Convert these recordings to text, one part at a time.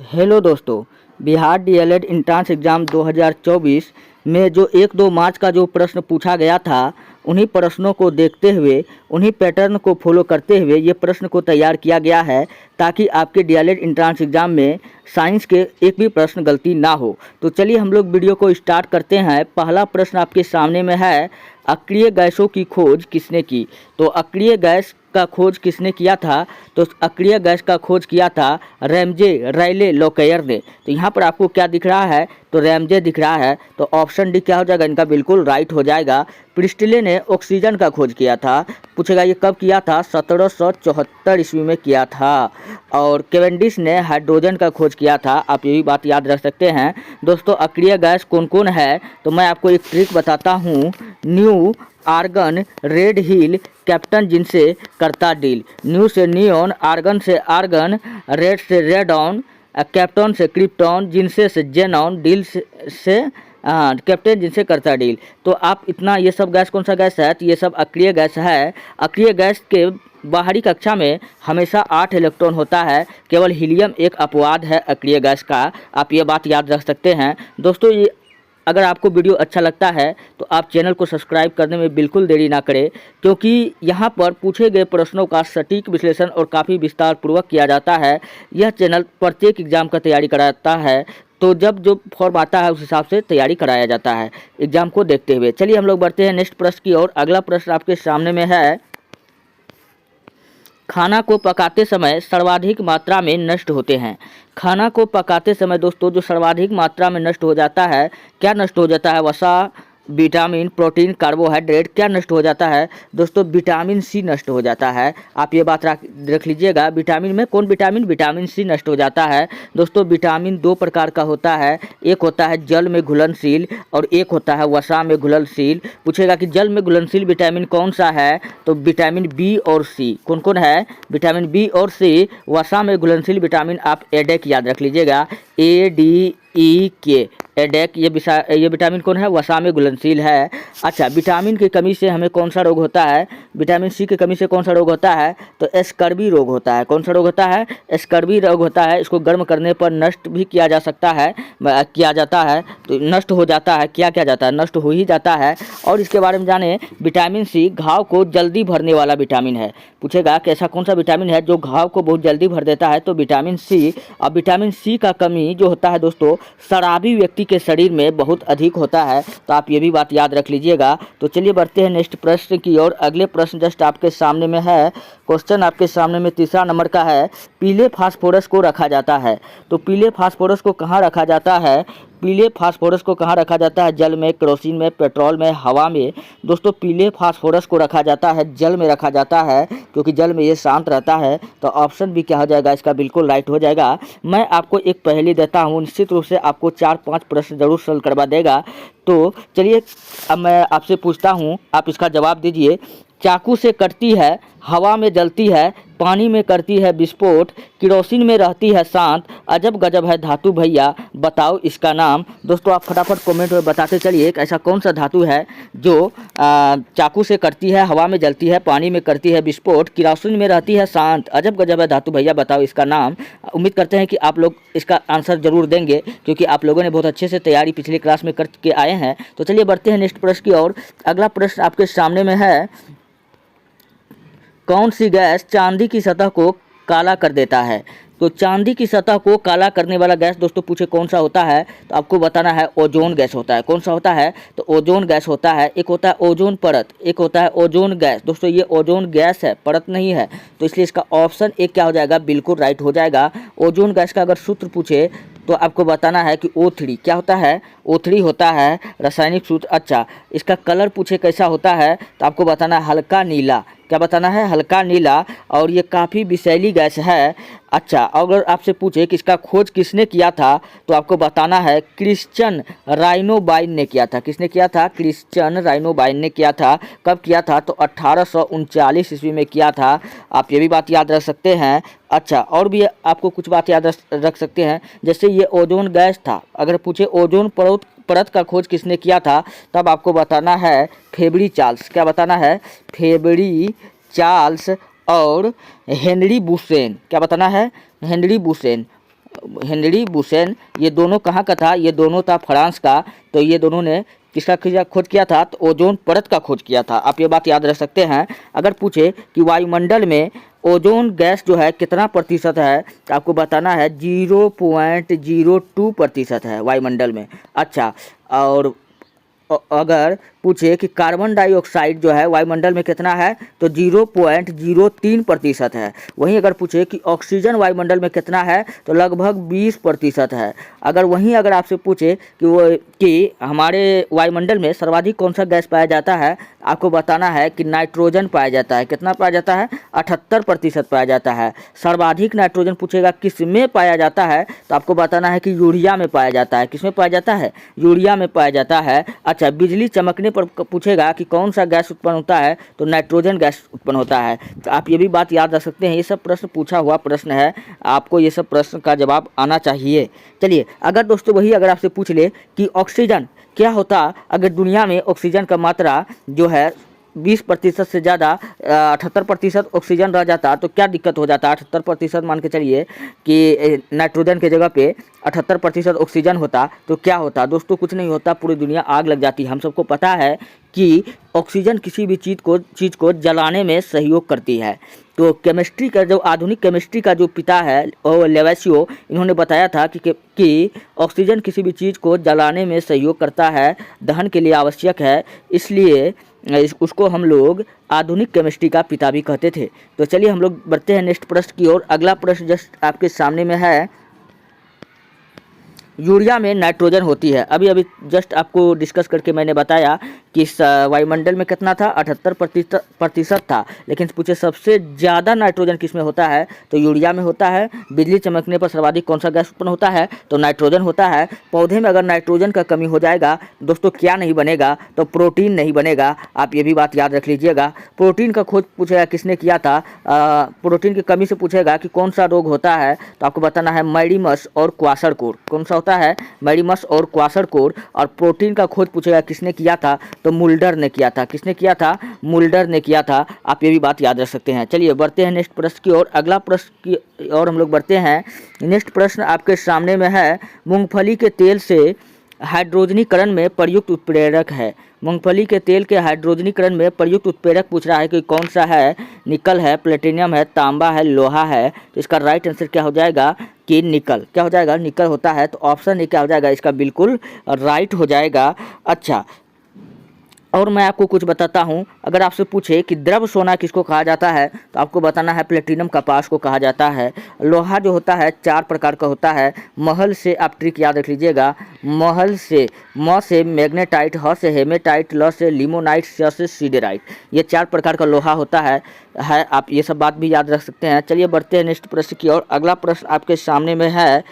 Hello दोस्तों। Bihar DElEd entrance exam 2024 में जो 1-2 मार्च का जो प्रश्न पूछा गया था, उन्हीं प्रश्नों को देखते हुए, उन्हीं पैटर्न को फॉलो करते हुए ये प्रश्न को तैयार किया गया है, ताकि आपके डीएलएड एंट्रेंस एग्ज़ाम में साइंस के एक भी प्रश्न गलती ना हो। तो चलिए हम लोग वीडियो को स्टार्ट करते हैं। पहला प्रश्न आपके सामने में है, अक्रिय गैसों की खोज किसने की? तो अक्रिय गैस का खोज किसने किया था? तो अक्रिय गैस का खोज किया था रैमजे रायले लोकेयर ने। तो यहाँ पर आपको क्या दिख रहा है? तो रैमजे दिख रहा है। तो ऑप्शन डी क्या हो जाएगा? इनका बिल्कुल राइट हो जाएगा। प्रिस्टले ने ऑक्सीजन का खोज किया था। पूछेगा ये कब किया था? 1774 ईस्वी में किया था। और केवेंडिश ने हाइड्रोजन का खोज किया था। आप ये भी बात याद रख सकते हैं। दोस्तों, अक्रिय गैस कौन कौन है? तो मैं आपको एक ट्रिक बताता हूँ। न्यू, आर्गन, रेड हिल, कैप्टन जिनसे करता डील। न्यू से नियोन, आर्गन से आर्गन, रेड से रेडॉन, कैप्टन से क्रिप्टॉन, जिनसे जेनॉन, डील से कैप्टन जिनसे करता डील। तो आप इतना, ये सब गैस कौन सा गैस है? तो ये सब अक्रिय गैस है। अक्रिय गैस के बाहरी कक्षा में हमेशा 8 इलेक्ट्रॉन होता है। केवल हीलियम एक अपवाद है अक्रिय गैस का। आप ये बात याद रख सकते हैं। दोस्तों, ये अगर आपको वीडियो अच्छा लगता है तो आप चैनल को सब्सक्राइब करने में बिल्कुल देरी ना करें, क्योंकि यहाँ पर पूछे गए प्रश्नों का सटीक विश्लेषण और काफ़ी विस्तार पूर्वक किया जाता है। यह चैनल प्रत्येक एग्ज़ाम का तैयारी कराता है, तो जब जो फॉर्म आता है उस हिसाब से तैयारी कराया जाता है एग्ज़ाम को देखते हुए। चलिए हम लोग बढ़ते हैं नेक्स्ट प्रश्न की ओर। अगला प्रश्न आपके सामने में है, खाना को पकाते समय सर्वाधिक मात्रा में नष्ट होते हैं। खाना को पकाते समय दोस्तों जो सर्वाधिक मात्रा में नष्ट हो जाता है, क्या नष्ट हो जाता है? वसा, विटामिन, प्रोटीन, कार्बोहाइड्रेट, क्या नष्ट हो जाता है? दोस्तों विटामिन सी नष्ट हो जाता है। आप ये बात रख लीजिएगा। विटामिन में कौन विटामिन? विटामिन सी नष्ट हो जाता है। दोस्तों विटामिन 2 प्रकार का होता है। एक होता है जल में घुलनशील और एक होता है वसा में घुलनशील। पूछेगा कि जल में घुलनशील विटामिन कौन सा है? तो विटामिन बी और सी। कौन कौन है? विटामिन बी और सी। वसा में घुलनशील विटामिन आप एडेक याद रख लीजिएगा, ADEK, एडेक। ये विटामिन कौन है? वसा में घुलनशील है। अच्छा, विटामिन की कमी से हमें कौन सा रोग होता है? विटामिन सी की कमी से कौन सा रोग होता है? तो स्कर्वी रोग होता है। कौन सा रोग होता है? स्कर्वी रोग होता है। इसको गर्म करने पर नष्ट भी किया जा सकता है, किया जाता है। तो नष्ट हो जाता है, क्या जाता है? नष्ट हो ही जाता है। और इसके बारे में जाने, विटामिन सी घाव को जल्दी भरने वाला विटामिन है। पूछेगा कि ऐसा कौन सा विटामिन है जो घाव को बहुत जल्दी भर देता है? तो विटामिन सी। अब विटामिन सी का कमी जो होता है दोस्तों, शराबी व्यक्ति के शरीर में बहुत अधिक होता है। तो आप ये भी बात याद रख लीजिएगा। तो चलिए बढ़ते हैं नेक्स्ट प्रश्न की ओर। अगले प्रश्न जस्ट आपके सामने में है। क्वेश्चन आपके सामने में तीसरा नंबर का है, पीले फास्फोरस को रखा जाता है। तो पीले फास्फोरस को कहाँ रखा जाता है? पीले फास्फोरस को कहाँ रखा जाता है? जल में, केरोसिन में, पेट्रोल में, हवा में। दोस्तों पीले फास्फोरस को रखा जाता है, जल में रखा जाता है, क्योंकि जल में ये शांत रहता है। तो ऑप्शन भी क्या हो जाएगा? इसका बिल्कुल राइट हो जाएगा। मैं आपको एक पहेली देता हूँ, निश्चित रूप से आपको 4-5 प्रश्न जरूर सॉल्व करवा देगा। तो चलिए अब मैं आपसे पूछता हूँ, आप इसका जवाब दीजिए। चाकू से कटती है, हवा में जलती है, पानी में करती है विस्फोट, केरोसिन में रहती है शांत, अजब गजब है धातु भैया, बताओ इसका नाम। दोस्तों आप फटाफट कमेंट में बताते चलिए कि ऐसा कौन सा धातु है जो चाकू से कटती है, हवा में जलती है, पानी में करती है विस्फोट, केरोसिन में रहती है शांत, अजब गजब है धातु भैया, बताओ इसका नाम। उम्मीद करते हैं कि आप लोग इसका आंसर जरूर देंगे, क्योंकि आप लोगों ने बहुत अच्छे से तैयारी पिछले क्लास में करके आए हैं। तो चलिए बढ़ते हैं नेक्स्ट प्रश्न की ओर। अगला प्रश्न आपके सामने में है, कौन सी गैस चांदी की सतह को काला कर देता है? तो चांदी की सतह को काला करने वाला गैस दोस्तों पूछे कौन सा होता है? तो आपको बताना है ओजोन गैस होता है। कौन सा होता है? तो ओजोन गैस होता है। एक होता है ओजोन परत, एक होता है ओजोन गैस। दोस्तों ये ओजोन गैस है, परत नहीं है। तो इसलिए इसका ऑप्शन एक क्या हो जाएगा? बिल्कुल राइट हो जाएगा। ओजोन गैस का अगर सूत्र पूछे तो आपको बताना है कि O3 क्या होता है? O3 होता है रासायनिक सूत्र। अच्छा, इसका कलर पूछे कैसा होता है? तो आपको बताना है हल्का नीला। क्या बताना है? हल्का नीला। और ये काफ़ी विषैली गैस है। अच्छा, अगर आपसे पूछे कि इसका खोज किसने किया था, तो आपको बताना है क्रिश्चियन राइनोबाइन ने किया था। किसने किया था? क्रिश्चियन राइनोबाइन ने किया था। कब किया था? तो 1839 ईस्वी में किया था। आप ये भी बात याद रख सकते हैं। अच्छा, और भी आपको कुछ बात याद रख सकते हैं, जैसे ये ओजोन गैस था। अगर पूछे ओजोन परत का खोज किसने किया था, तब आपको बताना है फेबरी चार्ल्स। क्या बताना है? फेबरी चार्ल्स और हेनरी बुसेन। क्या बताना है? हेनरी बुसेन। हेनरी बुसेन, ये दोनों कहाँ का था? ये दोनों था फ्रांस का। तो ये दोनों ने किसका खोज किया था? तो ओजोन परत का खोज किया था। आप ये बात याद रख सकते हैं। अगर पूछे कि वायुमंडल में ओजोन गैस जो है कितना प्रतिशत है, तो आपको बताना है 0.02% है वायुमंडल में। अच्छा, और अगर पूछे कि कार्बन डाइऑक्साइड जो है वायुमंडल में कितना है, तो 0.03% है। वहीं अगर पूछे कि ऑक्सीजन वायुमंडल में कितना है, तो लगभग 20% है। अगर आपसे पूछे कि हमारे वायुमंडल में सर्वाधिक कौन सा गैस पाया जाता है, आपको बताना है कि नाइट्रोजन पाया जाता है। कितना पाया जाता है? 78% पाया जाता है। सर्वाधिक नाइट्रोजन पूछेगा किस में पाया जाता है, तो आपको बताना है कि यूरिया में पाया जाता है। किस में पाया जाता है? यूरिया में पाया जाता है। अच्छा, बिजली चमकने पर पूछेगा कि कौन सा गैस उत्पन्न होता है, तो नाइट्रोजन गैस उत्पन्न होता है। तो आप ये भी बात याद रख सकते हैं। ये सब प्रश्न पूछा हुआ प्रश्न है, आपको ये सब प्रश्न का जवाब आना चाहिए। चलिए, अगर दोस्तों अगर आपसे पूछ ले कि ऑक्सीजन क्या होता अगर दुनिया में ऑक्सीजन का मात्रा जो है 20% से ज़्यादा 78% ऑक्सीजन रह जाता, तो क्या दिक्कत हो जाता? 78% मान के चलिए कि नाइट्रोजन के जगह पे 78% ऑक्सीजन होता, तो क्या होता? दोस्तों कुछ नहीं होता, पूरी दुनिया आग लग जाती। हम सबको पता है कि ऑक्सीजन किसी भी चीज़ को जलाने में सहयोग करती है। तो केमिस्ट्री का जो आधुनिक केमिस्ट्री का जो पिता है और लेवेसियो, इन्होंने बताया था कि ऑक्सीजन किसी भी चीज़ को जलाने में सहयोग करता है, दहन के लिए आवश्यक है, इसलिए उसको हम लोग आधुनिक केमिस्ट्री का पिता भी कहते थे। तो चलिए हम लोग बढ़ते हैं नेक्स्ट प्रश्न की ओर। अगला प्रश्न जस्ट आपके सामने में है, यूरिया में नाइट्रोजन होती है। अभी जस्ट आपको डिस्कस करके मैंने बताया कि वायुमंडल में कितना था? 78% था। लेकिन पूछे सबसे ज़्यादा नाइट्रोजन किस में होता है, तो यूरिया में होता है। बिजली चमकने पर सर्वाधिक कौन सा गैस उत्पन्न होता है, तो नाइट्रोजन होता है। पौधे में अगर नाइट्रोजन का कमी हो जाएगा दोस्तों, क्या नहीं बनेगा? तो प्रोटीन नहीं बनेगा। आप ये भी बात याद रख लीजिएगा। प्रोटीन का खोज पूछेगा किसने किया था, प्रोटीन की कमी से पूछेगा कि कौन सा रोग होता है, तो आपको बताना है मैडीमस और क्वाशरकोर। कौन सा होता है? मैडीमस और क्वाशरकोर। और प्रोटीन का खोज पूछेगा किसने किया था, तो मुल्डर ने किया था। किसने किया था? मुल्डर ने किया था। आप ये भी बात याद रख सकते हैं। चलिए बढ़ते हैं नेक्स्ट प्रश्न की ओर। अगला प्रश्न की ओर हम लोग बढ़ते हैं। नेक्स्ट प्रश्न आपके सामने में है, मूंगफली के तेल से हाइड्रोजनीकरण में प्रयुक्त उत्प्रेरक है। मूंगफली के तेल के हाइड्रोजनीकरण में प्रयुक्त उत्प्रेरक पूछ रहा है कि कौन सा है? निकल है, प्लेटिनियम है, तांबा है, लोहा है। तो इसका राइट आंसर क्या हो जाएगा कि निकल। क्या हो जाएगा? निकल होता है। तो ऑप्शन ए क्या हो जाएगा? इसका बिल्कुल राइट हो जाएगा। अच्छा, और मैं आपको कुछ बताता हूँ। अगर आपसे पूछे कि द्रव सोना किसको कहा जाता है, तो आपको बताना है प्लेटिनम कपास को कहा जाता है। लोहा जो होता है 4 प्रकार का होता है। महल से, आप ट्रिक याद रख लीजिएगा, महल से, म से मैग्नेटाइट, ह से हेमेटाइट, ल से लिमोनाइट, स से सीडेराइट। ये 4 प्रकार का लोहा होता है। आप ये सब बात भी याद रख सकते हैं। चलिए बढ़ते हैं नेक्स्ट प्रश्न की ओर। अगला प्रश्न आपके सामने में है,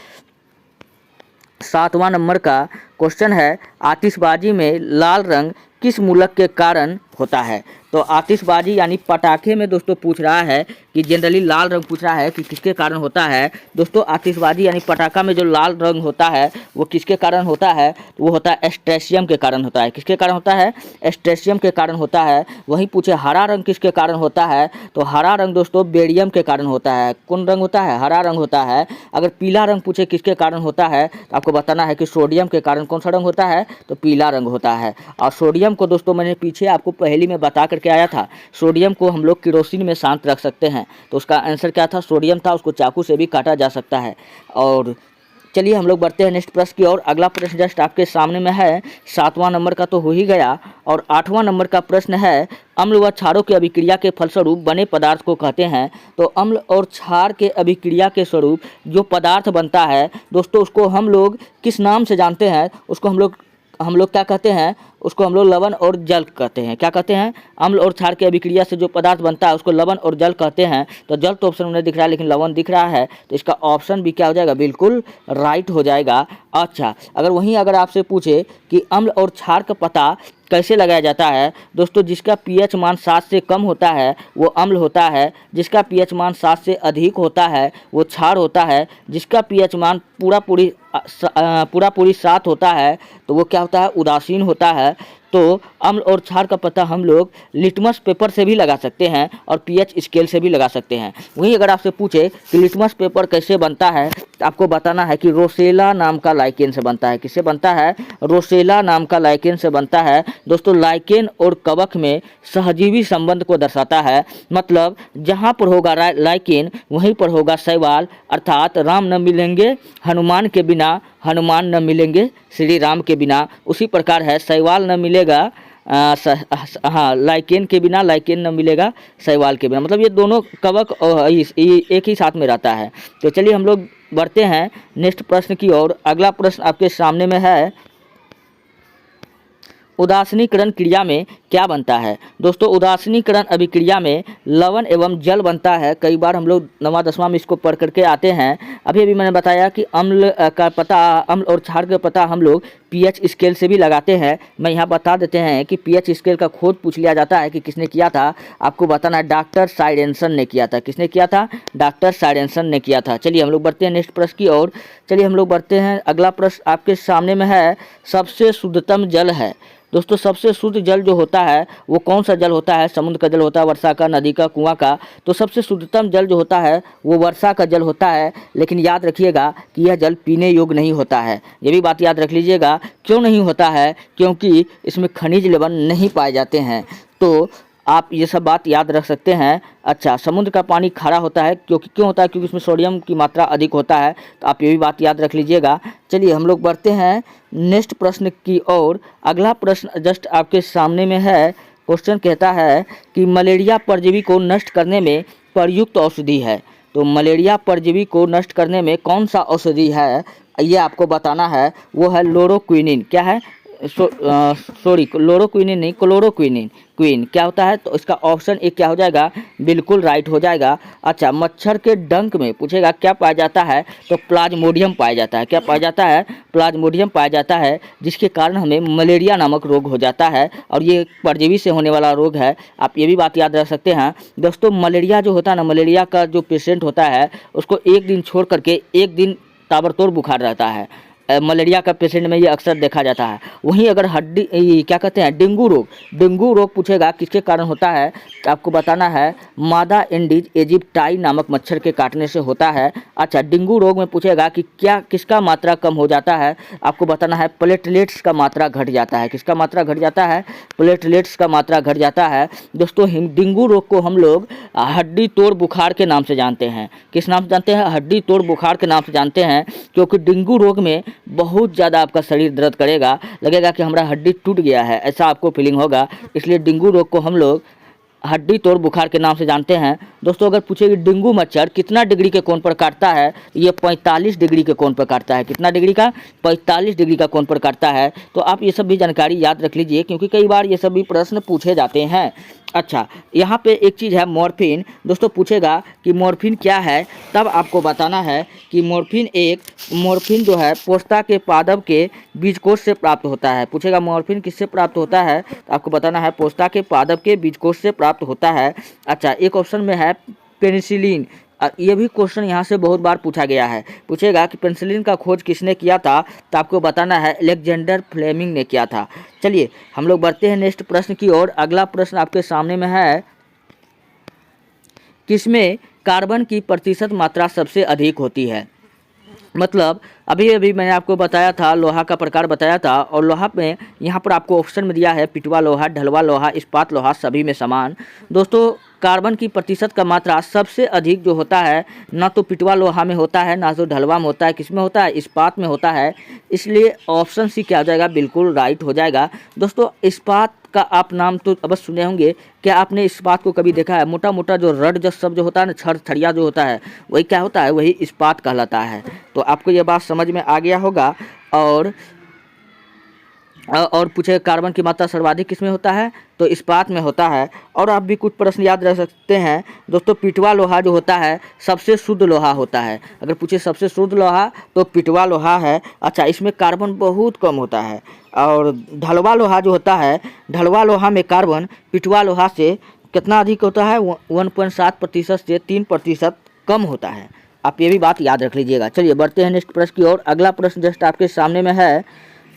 7वां नंबर का क्वेश्चन है, आतिशबाजी में लाल रंग किस मूलक के कारण होता है? तो आतिशबाजी यानी पटाखे में दोस्तों पूछ रहा है कि जनरली लाल रंग पूछ रहा है कि किसके कारण होता है। दोस्तों आतिशबाजी यानी पटाखा में जो लाल रंग होता है वो किसके कारण होता है? वो होता है स्ट्रेशियम के कारण होता है। किसके कारण होता है? स्ट्रेशियम के कारण होता है। वहीं पूछे हरा रंग किसके कारण होता है, तो हरा रंग दोस्तों बेरियम के कारण होता है। कौन रंग होता है? हरा रंग होता है। अगर पीला रंग पूछे किसके कारण होता है, तो आपको बताना है कि सोडियम के कारण। कौन सा रंग होता है? तो पीला रंग होता है। और सोडियम को दोस्तों मैंने पीछे आपको पहली में बता करके आया था, सोडियम को हम लोग केरोसिन में शांत रख सकते हैं। तो उसका आंसर क्या था? सोडियम था। उसको चाकू से भी काटा जा सकता है। और चलिए हम लोग बढ़ते हैं नेक्स्ट प्रश्न की ओर। अगला प्रश्न जस्ट आपके सामने में है, 7वां नंबर का तो हो ही गया। और 8वां नंबर का प्रश्न है, अम्ल व क्षारों की अभिक्रिया के फलस्वरूप बने पदार्थ को कहते हैं। तो अम्ल और क्षार के अभिक्रिया के स्वरूप जो पदार्थ बनता है दोस्तों, उसको हम लोग किस नाम से जानते हैं? उसको हम लोग क्या कहते हैं? उसको हम लोग लवण और जल कहते हैं। क्या कहते हैं? अम्ल और क्षार की अभिक्रिया से जो पदार्थ बनता है उसको लवण और जल कहते हैं। तो जल तो ऑप्शन में दिख रहा है, लेकिन लवण दिख रहा है, तो इसका ऑप्शन भी क्या हो जाएगा? बिल्कुल राइट हो जाएगा। अच्छा, अगर आपसे पूछे कि अम्ल और क्षार का पता कैसे लगाया जाता है, दोस्तों जिसका पीएच मान 7 से कम होता है वो अम्ल होता है। जिसका पीएच मान 7 से अधिक होता है वो क्षार होता है। जिसका पीएच मान पूरा पूरी 7 होता है तो वो क्या होता है? उदासीन होता है। तो अम्ल और क्षार का पता हम लोग लिटमस पेपर से भी लगा सकते हैं और पीएच स्केल से भी लगा सकते हैं। वहीं अगर आपसे पूछे कि लिटमस पेपर कैसे बनता है, तो आपको बताना है कि रोसेला नाम का लाइकेन से बनता है। किससे बनता है? रोसेला नाम का लाइकेन से बनता है। दोस्तों लाइकेन और कवक में सहजीवी संबंध को दर्शाता है। मतलब जहाँ पर होगा लाइकेन वहीं पर होगा शैवाल, अर्थात राम न मिलेंगे हनुमान के बिना, हनुमान न मिलेंगे श्री राम के बिना। उसी प्रकार है शैवाल न मिलेगा हाँ लाइकेन के बिना, लाइकेन न मिलेगा शैवाल के बिना। मतलब ये दोनों कवक एक ही साथ में रहता है। तो चलिए हम लोग बढ़ते हैं नेक्स्ट प्रश्न की ओर। अगला प्रश्न आपके सामने में है, उदासीनीकरण क्रिया में क्या बनता है? दोस्तों उदासीनीकरण अभिक्रिया में लवण एवं जल बनता है। कई बार हम लोग 9वां 10वां में इसको पढ़ करके आते हैं। अभी अभी मैंने बताया कि अम्ल का पता, अम्ल और क्षार का पता हम लोग पीएच स्केल से भी लगाते हैं। मैं यहाँ बता देते हैं कि पीएच स्केल का खोज पूछ लिया जाता है कि किसने किया था। आपको बताना है डॉक्टर साइडेंसन ने किया था। किसने किया था? डॉक्टर साइडेंसन ने किया था। चलिए हम लोग बढ़ते हैं नेक्स्ट प्रश्न की ओर। चलिए हम लोग बढ़ते हैं। अगला प्रश्न आपके सामने में है, सबसे शुद्धतम जल है। दोस्तों सबसे शुद्ध जल जो होता है वो कौन सा जल होता है? समुद्र का जल होता है, वर्षा का, नदी का, कुआं का। तो सबसे शुद्धतम जल जो होता है वो वर्षा का जल होता है। लेकिन याद रखिएगा कि यह जल पीने योग्य नहीं होता है। ये भी बात याद रख लीजिएगा। क्यों नहीं होता है? क्योंकि इसमें खनिज लवण नहीं पाए जाते हैं। तो आप ये सब बात याद रख सकते हैं। अच्छा, समुद्र का पानी खारा होता है क्यों होता है? क्योंकि इसमें सोडियम की मात्रा अधिक होता है। तो आप ये भी बात याद रख लीजिएगा। चलिए हम लोग बढ़ते हैं नेक्स्ट प्रश्न की ओर। अगला प्रश्न जस्ट आपके सामने में है। क्वेश्चन कहता है कि मलेरिया परजीवी को नष्ट करने में प्रयुक्त औषधि है। तो मलेरिया परजीवी को नष्ट करने में कौन सा औषधि है ये आपको बताना है। वो है क्लोरोक्विनिन। क्या है? सॉरी क्लोरोक्विनिन नहीं, क्लोरोक्विनिन। क्वीन क्या होता है? तो इसका ऑप्शन एक क्या हो जाएगा? बिल्कुल राइट हो जाएगा। अच्छा, मच्छर के डंक में पूछेगा क्या पाया जाता है? तो प्लाज्मोडियम पाया जाता है। क्या पाया जाता है? प्लाज्मोडियम पाया जाता है, जिसके कारण हमें मलेरिया नामक रोग हो जाता है। और ये परजीवी से होने वाला रोग है। आप ये भी बात याद रख सकते हैं। दोस्तों मलेरिया जो होता है ना, मलेरिया का जो पेशेंट होता है उसको एक दिन छोड़ करके एक दिन ताबड़तोड़ बुखार रहता है। मलेरिया का पेशेंट में ये अक्सर देखा जाता है। वहीं अगर क्या कहते हैं डेंगू रोग पूछेगा किसके कारण होता है? तो आपको बताना है मादा एंडीज इजिप्टाई नामक मच्छर के काटने से होता है। अच्छा, डेंगू रोग में पूछेगा कि किसका मात्रा कम हो जाता है? आपको बताना है प्लेटलेट्स का मात्रा घट जाता है। किसका मात्रा घट जाता है? प्लेटलेट्स का मात्रा घट जाता है। दोस्तों डेंगू रोग को हम लोग हड्डी तोड़ बुखार के नाम से जानते हैं। किस नाम से जानते हैं? हड्डी तोड़ बुखार के नाम से जानते हैं। क्योंकि डेंगू रोग में बहुत ज़्यादा आपका शरीर दर्द करेगा, लगेगा कि हमारा हड्डी टूट गया है, ऐसा आपको फीलिंग होगा। इसलिए डेंगू रोग को हम लोग हड्डी तोड़ बुखार के नाम से जानते हैं। दोस्तों अगर पूछेगी डेंगू मच्छर कितना डिग्री के कोण पर काटता है? ये 45 डिग्री के कोण पर काटता है। कितना डिग्री का? 45 डिग्री का कोण पर काटता है। तो आप ये सब भी जानकारी याद रख लीजिए, क्योंकि कई बार ये सब भी प्रश्न पूछे जाते हैं। अच्छा, यहाँ पे एक चीज़ है मॉर्फिन। दोस्तों पूछेगा कि मॉर्फिन क्या है, तब आपको बताना है कि मॉर्फिन जो है पोस्ता के पादप के बीजकोष से प्राप्त होता है। पूछेगा मॉर्फिन किससे प्राप्त होता है? तो आपको बताना है पोस्ता के पादप के बीजकोष से प्राप्त होता है। अच्छा, एक ऑप्शन में है पेनिसिलिन। ये भी क्वेश्चन यहाँ से बहुत बार पूछा गया है। पूछेगा कि पेनिसिलिन का खोज किसने किया था? तो आपको बताना है अलेक्जेंडर फ्लेमिंग ने किया था। चलिए हम लोग बढ़ते हैं नेक्स्ट प्रश्न की ओर। अगला प्रश्न आपके सामने में है, किसमें कार्बन की प्रतिशत मात्रा सबसे अधिक होती है? मतलब अभी मैंने आपको बताया था, लोहा का प्रकार बताया था, और लोहा में यहाँ पर आपको ऑप्शन में दिया है पिटवा लोहा, ढलवा लोहा, इस्पात लोहा, सभी में समान। दोस्तों कार्बन की प्रतिशत का मात्रा सबसे अधिक जो होता है ना तो पिटवा लोहा में होता है, ना तो ढलवा में होता है। किसमें होता है? इस्पात में होता है। इसलिए ऑप्शन सी क्या हो जाएगा? बिल्कुल राइट हो जाएगा। दोस्तों इस्पात का आप नाम तो अवश्य सुने होंगे। क्या आपने इस्पात को कभी देखा है? मोटा मोटा जो रड जस सब जो होता है ना, छड़ छड़िया जो होता है, वही क्या होता है? वही इस्पात कहलाता है। तो आपको ये बात समझ में आ गया होगा। और पूछे कार्बन की मात्रा सर्वाधिक किसमें होता है? तो इस्पात में होता है। और आप भी कुछ प्रश्न याद रख सकते हैं। दोस्तों पिटवा लोहा जो होता है सबसे शुद्ध लोहा होता है। अगर पूछे सबसे शुद्ध लोहा तो पिटवा लोहा है। अच्छा, इसमें कार्बन बहुत कम होता है। और ढलवा लोहा जो होता है, ढलवा लोहा में कार्बन पिटवा लोहा से कितना अधिक होता है? 1.7% से 3% कम होता है। आप ये भी बात याद रख लीजिएगा। चलिए बढ़ते हैं नेक्स्ट प्रश्न की ओर। अगला प्रश्न जस्ट आपके सामने में है।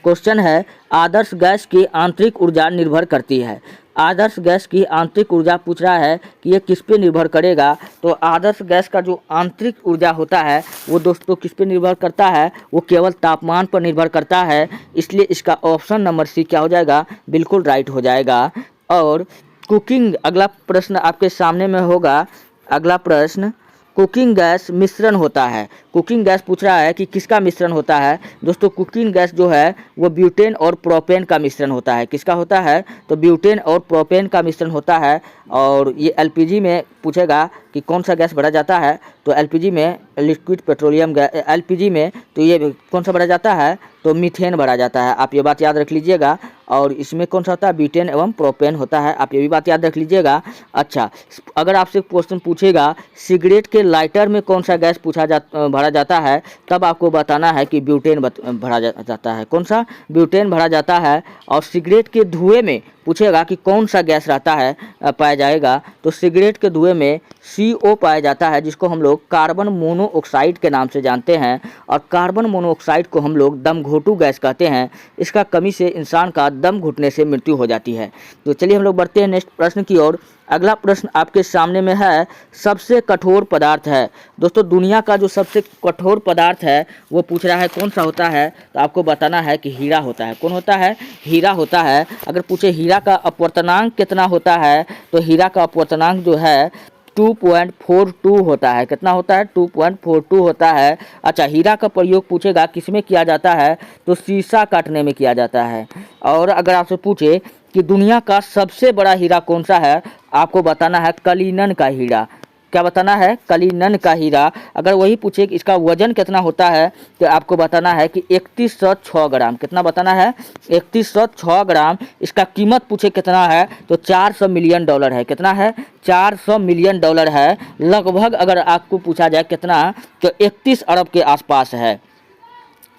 क्वेश्चन है, आदर्श गैस की आंतरिक ऊर्जा निर्भर करती है। आदर्श गैस की आंतरिक ऊर्जा पूछ रहा है कि ये किस पे निर्भर करेगा। तो आदर्श गैस का जो आंतरिक ऊर्जा होता है वो दोस्तों किस पे निर्भर करता है, वो केवल तापमान पर निर्भर करता है। इसलिए इसका ऑप्शन नंबर सी क्या हो जाएगा, बिल्कुल राइट हो जाएगा। और कुकिंग, अगला प्रश्न आपके सामने में होगा। अगला प्रश्न, कुकिंग गैस मिश्रण होता है। कुकिंग गैस पूछ रहा है कि किसका मिश्रण होता है। दोस्तों कुकिंग गैस जो है वो ब्यूटेन और प्रोपेन का मिश्रण होता है। किसका होता है, तो ब्यूटेन और प्रोपेन का मिश्रण होता है। और ये एलपीजी में पूछेगा कि कौन सा गैस भरा जाता है, तो एलपीजी में लिक्विड पेट्रोलियम गैस, एलपीजी में तो ये कौन सा भरा जाता है, तो मीथेन भरा जाता है। आप ये बात याद रख लीजिएगा। और इसमें कौन सा होता है, ब्यूटेन एवं प्रोपेन होता है। आप ये भी बात याद रख लीजिएगा। अच्छा, अगर आपसे क्वेश्चन पूछेगा सिगरेट के लाइटर में कौन सा गैस भरा जाता है, तब आपको बताना है कि ब्यूटेन भरा जाता है। कौन सा, ब्यूटेन भरा जाता है। और सिगरेट के धुएं में पूछेगा कि कौन सा गैस रहता है, पाया जाएगा, तो सिगरेट के धुएं में CO पाया जाता है, जिसको हम लोग कार्बन मोनोऑक्साइड के नाम से जानते हैं। और कार्बन मोनोऑक्साइड को हम लोग दम घोटू गैस कहते हैं। इसका कमी से इंसान का दम घुटने से मृत्यु हो जाती है। तो चलिए हम लोग बढ़ते हैं नेक्स्ट प्रश्न की ओर। अगला प्रश्न आपके सामने में है, सबसे कठोर पदार्थ है। दोस्तों दुनिया का जो सबसे कठोर पदार्थ है वो पूछ रहा है कौन सा होता है, तो आपको बताना है कि हीरा होता है। कौन होता है, हीरा होता है। अगर पूछे हीरा का अपवर्तनांक कितना होता है, तो हीरा का अपवर्तनांक जो है 2.42 होता है। कितना होता है, 2.42 होता है। अच्छा, हीरा का प्रयोग पूछेगा किस में किया जाता है, तो शीशा काटने में किया जाता है। और अगर आपसे पूछे कि दुनिया का सबसे बड़ा हीरा कौन सा है, आपको बताना है कलिनन का हीरा। क्या बताना है, कलिनन का हीरा। अगर वही पूछे कि इसका वजन कितना होता है, तो आपको बताना है कि 3106 ग्राम। कितना बताना है, 3106 ग्राम। इसका कीमत पूछे कितना है, तो $400 मिलियन है। कितना है, $400 मिलियन है। लगभग अगर आपको पूछा जाए कितना, तो 31 अरब के आसपास है।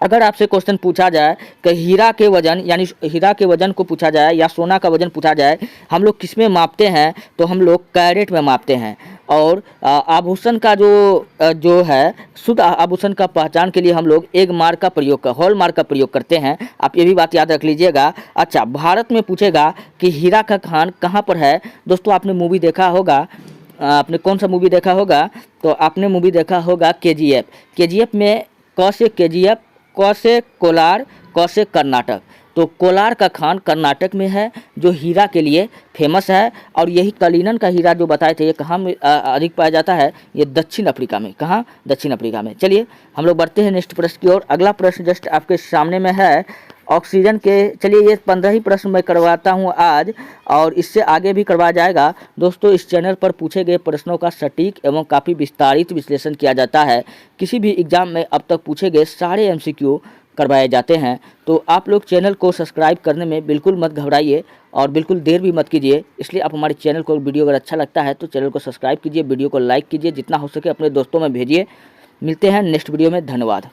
अगर आपसे क्वेश्चन पूछा जाए कि हीरा के वजन, यानी हीरा के वजन को पूछा जाए या सोना का वजन पूछा जाए, हम लोग किस में मापते हैं, तो हम लोग कैरेट में मापते हैं। और आभूषण का जो है, शुद्ध आभूषण का पहचान के लिए हम लोग एग मार्क का प्रयोग, हॉल मार्क का प्रयोग करते हैं। आप ये भी बात याद रख लीजिएगा। अच्छा, भारत में पूछेगा कि हीरा का खान कहाँ पर है। दोस्तों आपने मूवी देखा होगा, आपने कौन सा मूवी देखा होगा, तो आपने मूवी देखा होगा KGF। KGF में क से KGF, क से कोलार, क से कर्नाटक। तो कोलार का खान कर्नाटक में है, जो हीरा के लिए फेमस है। और यही कलिनन का हीरा जो बताए थे, ये कहाँ में अधिक पाया जाता है, ये दक्षिण अफ्रीका में। कहाँ, दक्षिण अफ्रीका में। चलिए हम लोग बढ़ते हैं नेक्स्ट प्रश्न की ओर। अगला प्रश्न जस्ट आपके सामने में है, ऑक्सीजन के। चलिए ये 15 ही प्रश्न मैं करवाता हूँ आज, और इससे आगे भी करवाया जाएगा। दोस्तों इस चैनल पर पूछे गए प्रश्नों का सटीक एवं काफ़ी विस्तारित विश्लेषण किया जाता है। किसी भी एग्जाम में अब तक पूछे गए सारे MCQ करवाए जाते हैं। तो आप लोग चैनल को सब्सक्राइब करने में बिल्कुल मत घबराइए और बिल्कुल देर भी मत कीजिए। इसलिए आप हमारे चैनल को, वीडियो अगर अच्छा लगता है तो चैनल को सब्सक्राइब कीजिए, वीडियो को लाइक कीजिए, जितना हो सके अपने दोस्तों में भेजिए। मिलते हैं नेक्स्ट वीडियो में, धन्यवाद।